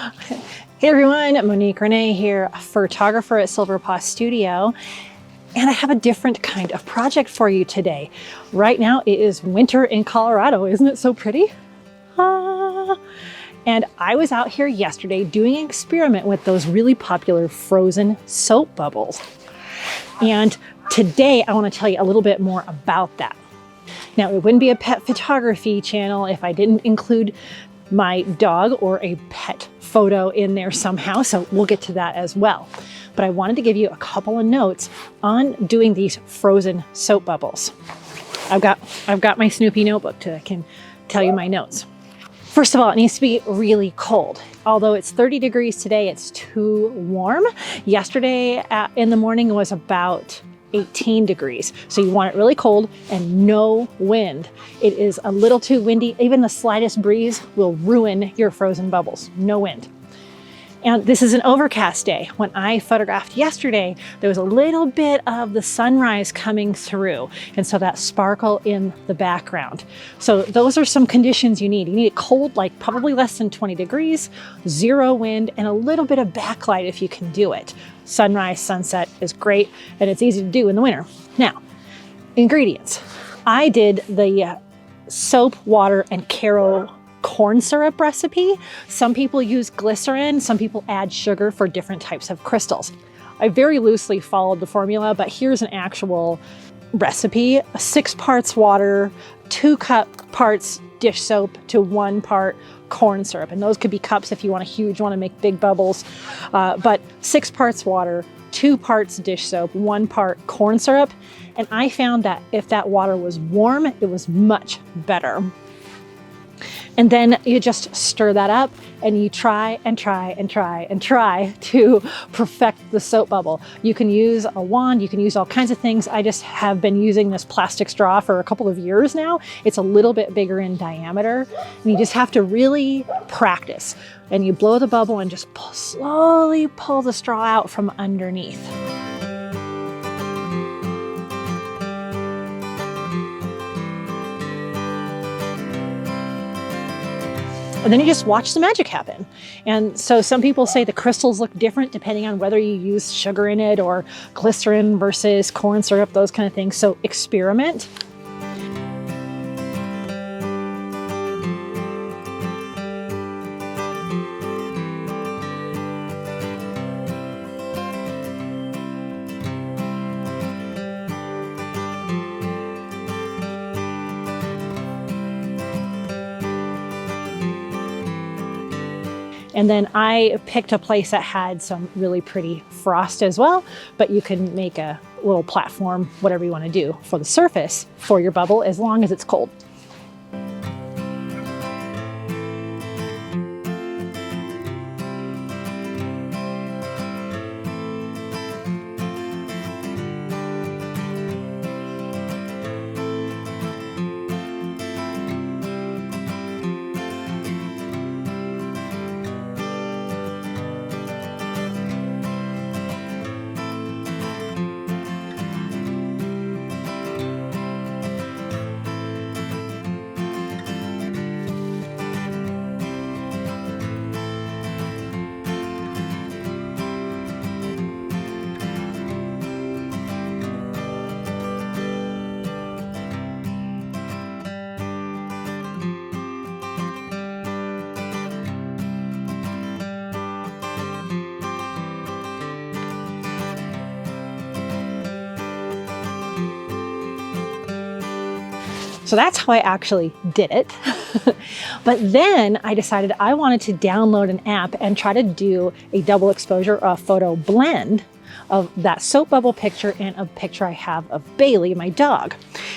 Hey everyone, Monique Renee here, a photographer at Silver Paw Studio, and I have a different kind of project for you today. Right now it is winter in Colorado, isn't it so pretty? And I was out here yesterday doing an experiment with those really popular frozen soap bubbles. And today I want to tell you a little bit more about that. Now, it wouldn't be a pet photography channel if I didn't include my dog or a pet photo in there somehow, so we'll get to that as well. But I wanted to give you a couple of notes on doing these frozen soap bubbles. I've got my Snoopy notebook I can tell you my notes. First of all, it needs to be really cold. Although it's 30 degrees today, it's too warm. Yesterday in the morning it was about 18 degrees. So you want it really cold and no wind. It is a little too windy. Even the slightest breeze will ruin your frozen bubbles. No wind. And this is an overcast day. When I photographed yesterday, there was a little bit of the sunrise coming through. And so that sparkle in the background. So those are some conditions you need. You need it cold, like probably less than 20 degrees, zero wind, and a little bit of backlight if you can do it. Sunrise, sunset is great, and it's easy to do in the winter. Now, ingredients. I did the soap, water, and Caro corn syrup recipe. Some people use glycerin, some people add sugar for different types of crystals. I very loosely followed the formula, but here's an actual recipe. 6 parts water, 2 parts dish soap to 1 part corn syrup. And those could be cups if you want a huge one to make big bubbles. But 6 parts water, 2 parts dish soap, 1 part corn syrup. And I found that if that water was warm, it was much better. And then you just stir that up and you try and try and try and try to perfect the soap bubble. You can use a wand, you can use all kinds of things. I just have been using this plastic straw for a couple of years now. It's a little bit bigger in diameter and you just have to really practice. And you blow the bubble and just slowly pull the straw out from underneath. And then you just watch the magic happen. And so some people say the crystals look different depending on whether you use sugar in it or glycerin versus corn syrup, those kind of things. So experiment. And then I picked a place that had some really pretty frost as well, but you can make a little platform, whatever you want to do for the surface for your bubble, as long as it's cold. So that's how I actually did it. But then I decided I wanted to download an app and try to do a double exposure or a photo blend of that soap bubble picture and a picture I have of Bailey, my dog.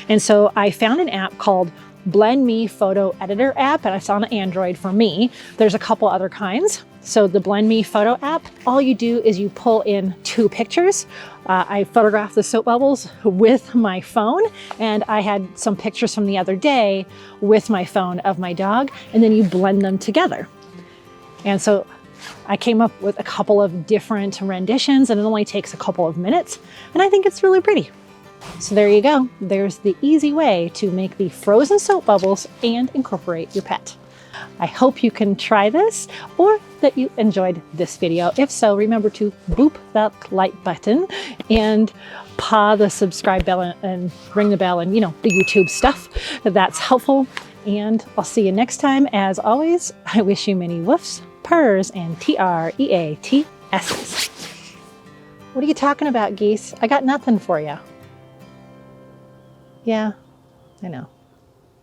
And so I found an app called Blend Me Photo Editor app, and it's on Android for me. There's a couple other kinds. So the Blend Me Photo app, all you do is you pull in 2 pictures. I photographed the soap bubbles with my phone, and I had some pictures from the other day with my phone of my dog, and then you blend them together. And so I came up with a couple of different renditions, and it only takes a couple of minutes, and I think it's really pretty. So there you go. There's the easy way to make the frozen soap bubbles and incorporate your pet. I hope you can try this or that you enjoyed this video. If so, remember to boop that like button and paw the subscribe bell and ring the bell and, you know, the YouTube stuff. That's helpful. And I'll see you next time. As always, I wish you many woofs, purrs, and TREATSs. What are you talking about, geese? I got nothing for you. Yeah, I know.